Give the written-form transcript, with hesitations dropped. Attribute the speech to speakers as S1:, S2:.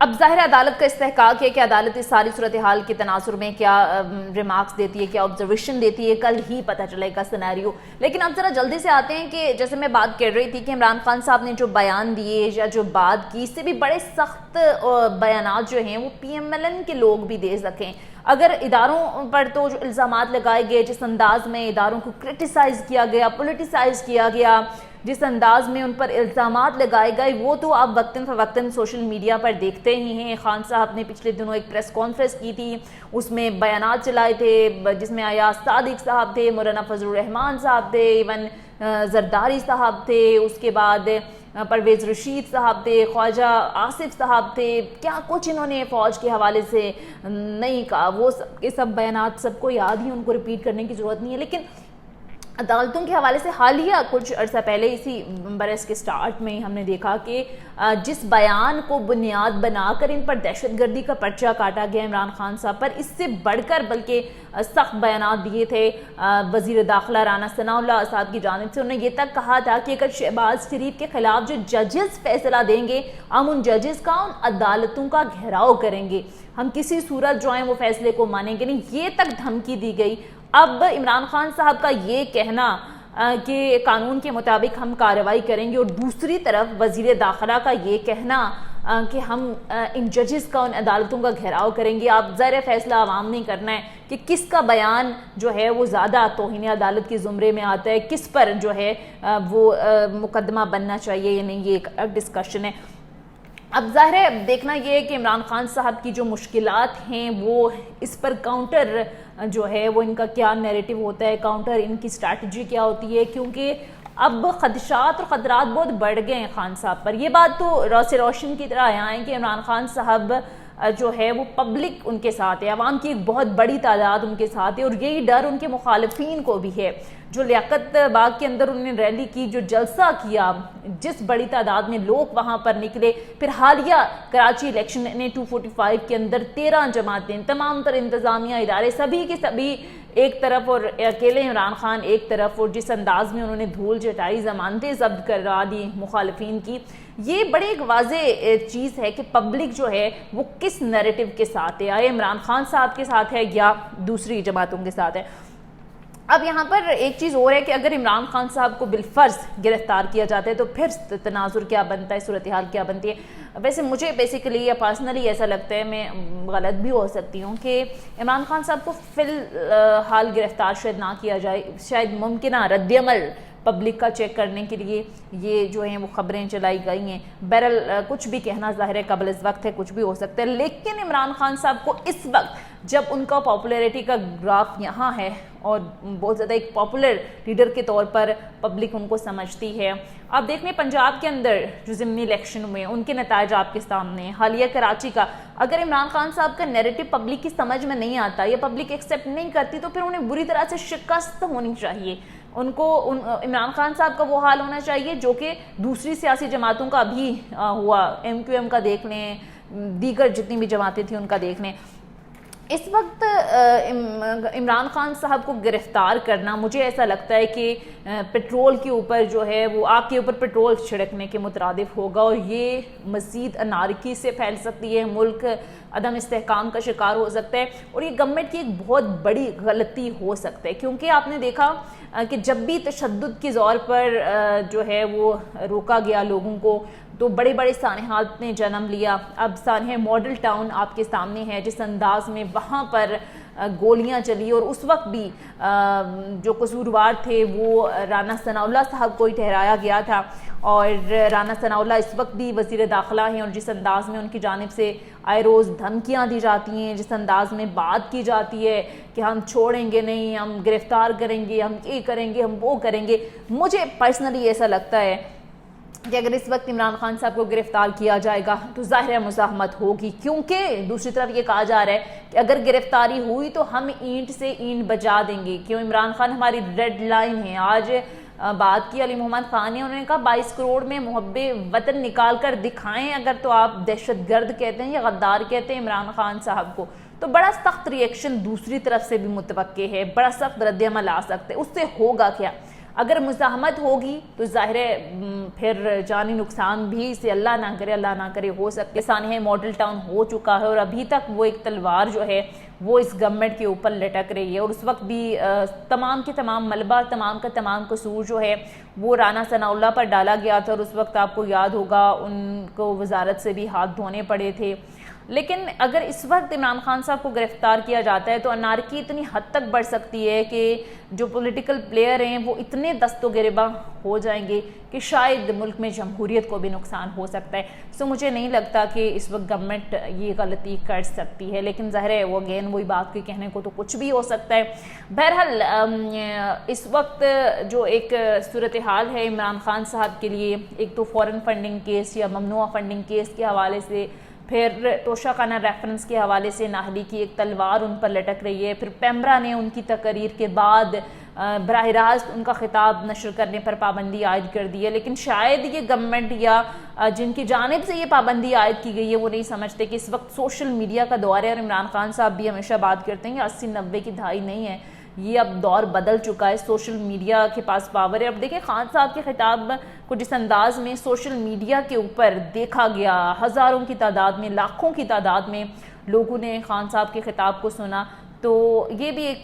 S1: اب ظاہر عدالت کا استحقاق ہے کہ عدالت اس ساری صورتحال کے تناظر میں کیا ریمارکس دیتی ہے، کیا آبزرویشن دیتی ہے، کل ہی پتہ چلے گا سینیریو۔ لیکن اب ذرا جلدی سے آتے ہیں کہ جیسے میں بات کر رہی تھی کہ عمران خان صاحب نے جو بیان دیے یا جو بات کی، اس سے بھی بڑے سخت بیانات جو ہیں وہ پی ایم ایل این کے لوگ بھی دے سکیں۔ اگر اداروں پر تو جو الزامات لگائے گئے، جس انداز میں اداروں کو کرٹیسائز کیا گیا، پولیٹیسائز کیا گیا، جس انداز میں ان پر الزامات لگائے گئے، وہ تو آپ وقتاً فوقتاً سوشل میڈیا پر دیکھتے ہی ہیں۔ خان صاحب نے پچھلے دنوں ایک پریس کانفرنس کی تھی، اس میں بیانات چلائے تھے جس میں ایاز صادق صاحب تھے، مولانا فضل الرحمان صاحب تھے، ایون زرداری صاحب تھے، اس کے بعد پرویز رشید صاحب تھے، خواجہ آصف صاحب تھے، کیا کچھ انہوں نے فوج کے حوالے سے نہیں کہا۔ وہ سب بیانات سب کو یاد ہی، ان کو ریپیٹ کرنے کی ضرورت نہیں ہے۔ لیکن عدالتوں کے حوالے سے حالیہ کچھ عرصہ پہلے اسی برس کے سٹارٹ میں ہم نے دیکھا کہ جس بیان کو بنیاد بنا کر ان پر دہشت گردی کا پرچہ کاٹا گیا عمران خان صاحب پر، اس سے بڑھ کر بلکہ سخت بیانات دیے تھے وزیر داخلہ رانا ثناء اللہ صاحب کی جانب سے۔ انہوں نے یہ تک کہا تھا کہ اگر شہباز شریف کے خلاف جو ججز فیصلہ دیں گے، ہم ان ججز کا، ان عدالتوں کا گھیراؤ کریں گے، ہم کسی صورت جو ہیں وہ فیصلے کو مانیں گے نہیں، یہ تک دھمکی دی گئی۔ اب عمران خان صاحب کا یہ کہنا کہ قانون کے مطابق ہم کارروائی کریں گے، اور دوسری طرف وزیر داخلہ کا یہ کہنا کہ ہم ان ججز کا، ان عدالتوں کا گھیراؤ کریں گے۔ آپ ظاہر فیصلہ عوام نہیں کرنا ہے کہ کس کا بیان جو ہے وہ زیادہ توہین عدالت کے زمرے میں آتا ہے، کس پر جو ہے وہ مقدمہ بننا چاہیے یا نہیں، یہ ایک ڈسکشن ہے۔ اب ظاہر ہے دیکھنا یہ ہے کہ عمران خان صاحب کی جو مشکلات ہیں وہ اس پر کاؤنٹر جو ہے وہ ان کا کیا نیریٹو ہوتا ہے، کاؤنٹر ان کی اسٹریٹجی کیا ہوتی ہے، کیونکہ اب خدشات اور خطرات بہت بڑھ گئے ہیں خان صاحب پر۔ یہ بات تو روز روشن کی طرح آیا ہے کہ عمران خان صاحب جو ہے وہ پبلک ان کے ساتھ ہے، عوام کی ایک بہت بڑی تعداد ان کے ساتھ ہے، اور یہی ڈر ان کے مخالفین کو بھی ہے۔ جو لیاقت باغ کے اندر انہوں نے ریلی کی، جو جلسہ کیا، جس بڑی تعداد میں لوگ وہاں پر نکلے، پھر حالیہ کراچی الیکشن نے 245 کے اندر 13 جماعتیں، تمام تر انتظامیہ ادارے، سبھی کے سبھی ایک طرف اور اکیلے عمران خان ایک طرف، اور جس انداز میں انہوں نے دھول چٹائی، ضمانتیں ضبط کروا دی مخالفین کی، یہ بڑی ایک واضح چیز ہے کہ پبلک جو ہے وہ کس نیریٹو کے ساتھ ہے، آئے عمران خان صاحب کے ساتھ ہے یا دوسری جماعتوں کے ساتھ ہے۔ اب یہاں پر ایک چیز اور ہے کہ اگر عمران خان صاحب کو بالفرض گرفتار کیا جاتا ہے تو پھر تناظر کیا بنتا ہے، صورتحال کیا بنتی ہے۔ ویسے مجھے بیسیکلی یا پرسنلی ایسا لگتا ہے، میں غلط بھی ہو سکتی ہوں، کہ عمران خان صاحب کو فی الحال گرفتار شاید نہ کیا جائے، شاید ممکنہ رد عمل پبلک کا چیک کرنے کے لیے یہ جو ہیں وہ خبریں چلائی گئی ہیں۔ بہرحال کچھ بھی کہنا ظاہر ہے قبل از وقت ہے، کچھ بھی ہو سکتا ہے، لیکن عمران خان صاحب کو اس وقت جب ان کا پاپولیرٹی کا گراف یہاں ہے اور بہت زیادہ ایک پاپولر لیڈر کے طور پر پبلک ان کو سمجھتی ہے۔ آپ دیکھ لیں پنجاب کے اندر جو ضمنی الیکشن ہوئے ان کے نتائج آپ کے سامنے ہیں، حالیہ کراچی کا، اگر عمران خان صاحب کا نیریٹو پبلک کی سمجھ میں نہیں آتا یا پبلک ایکسیپٹ نہیں کرتی تو پھر انہیں بری طرح سے شکست ہونی چاہیے۔ ان کو عمران خان صاحب کا وہ حال ہونا چاہیے جو کہ دوسری سیاسی جماعتوں کا بھی ہوا، ایم کیو ایم کا دیکھ لیں، دیگر جتنی بھی جماعتیں تھیں ان کا دیکھ لیں۔ اس وقت عمران خان صاحب کو گرفتار کرنا مجھے ایسا لگتا ہے کہ پیٹرول کے اوپر جو ہے وہ آگ کے اوپر پیٹرول چھڑکنے کے مترادف ہوگا، اور یہ مزید انارکی سے پھیل سکتی ہے، ملک عدم استحکام کا شکار ہو سکتا ہے، اور یہ گورنمنٹ کی ایک بہت بڑی غلطی ہو سکتا ہے، کیونکہ آپ نے دیکھا کہ جب بھی تشدد کے زور پر جو ہے وہ روکا گیا لوگوں کو تو بڑے بڑے سانحات نے جنم لیا۔ اب سانحہ ماڈل ٹاؤن آپ کے سامنے ہے، جس انداز میں وہاں پر گولیاں چلی، اور اس وقت بھی جو قصوروار تھے وہ رانا ثناء اللہ صاحب کو ہی ٹھہرایا گیا تھا، اور رانا ثناء اللہ اس وقت بھی وزیر داخلہ ہیں، اور جس انداز میں ان کی جانب سے آئے روز دھمکیاں دی جاتی ہیں، جس انداز میں بات کی جاتی ہے کہ ہم چھوڑیں گے نہیں، ہم گرفتار کریں گے، ہم یہ کریں گے، ہم وہ کریں گے، مجھے پرسنلی ایسا لگتا ہے کہ اگر اس وقت عمران خان صاحب کو گرفتار کیا جائے گا تو ظاہر مزاحمت ہوگی، کیونکہ دوسری طرف یہ کہا جا رہا ہے کہ اگر گرفتاری ہوئی تو ہم اینٹ سے اینٹ بجا دیں گے، کیوں عمران خان ہماری ریڈ لائن ہے۔ آج بات کی علی محمد خان نے، انہوں نے کہا 22 کروڑ میں محب وطن نکال کر دکھائیں اگر تو آپ دہشت گرد کہتے ہیں یا غدار کہتے ہیں عمران خان صاحب کو، تو بڑا سخت ری ایکشن دوسری طرف سے بھی متوقع ہے، بڑا سخت رد عمل آ سکتے، اس سے ہوگا کیا؟ اگر مزاحمت ہوگی تو ظاہر ہے پھر جانی نقصان بھی سے اللہ نہ کرے ہو سکتے سانحہ ماڈل ٹاؤن ہو چکا ہے، اور ابھی تک وہ ایک تلوار جو ہے وہ اس گورنمنٹ کے اوپر لٹک رہی ہے، اور اس وقت بھی تمام کے تمام ملبہ، تمام کا تمام قصور جو ہے وہ رانا ثناء اللہ پر ڈالا گیا تھا، اور اس وقت آپ کو یاد ہوگا ان کو وزارت سے بھی ہاتھ دھونے پڑے تھے۔ لیکن اگر اس وقت عمران خان صاحب کو گرفتار کیا جاتا ہے تو انارکی اتنی حد تک بڑھ سکتی ہے کہ جو پولیٹیکل پلیئر ہیں وہ اتنے دست و گریباں ہو جائیں گے کہ شاید ملک میں جمہوریت کو بھی نقصان ہو سکتا ہے۔ سو مجھے نہیں لگتا کہ اس وقت گورنمنٹ یہ غلطی کر سکتی ہے، لیکن ظاہر ہے وہ اگین وہی بات کے کہنے کو تو کچھ بھی ہو سکتا ہے۔ بہرحال اس وقت جو ایک صورتحال ہے عمران خان صاحب کے لیے، ایک تو فورن فنڈنگ کیس یا ممنوعہ فنڈنگ کیس کے حوالے سے، پھر توشہ خانہ ریفرنس کے حوالے سے نااہلی کی ایک تلوار ان پر لٹک رہی ہے، پھر پیمرا نے ان کی تقریر کے بعد براہ راست ان کا خطاب نشر کرنے پر پابندی عائد کر دی ہے، لیکن شاید یہ گورنمنٹ یا جن کی جانب سے یہ پابندی عائد کی گئی ہے وہ نہیں سمجھتے کہ اس وقت سوشل میڈیا کا دور ہے، اور عمران خان صاحب بھی ہمیشہ بات کرتے ہیں کہ 80-90 کی دہائی نہیں ہے، یہ اب دور بدل چکا ہے، سوشل میڈیا کے پاس پاور ہے۔ اب دیکھیں خان صاحب کے خطاب کو جس انداز میں سوشل میڈیا کے اوپر دیکھا گیا، ہزاروں کی تعداد میں، لاکھوں کی تعداد میں لوگوں نے خان صاحب کے خطاب کو سنا، تو یہ بھی ایک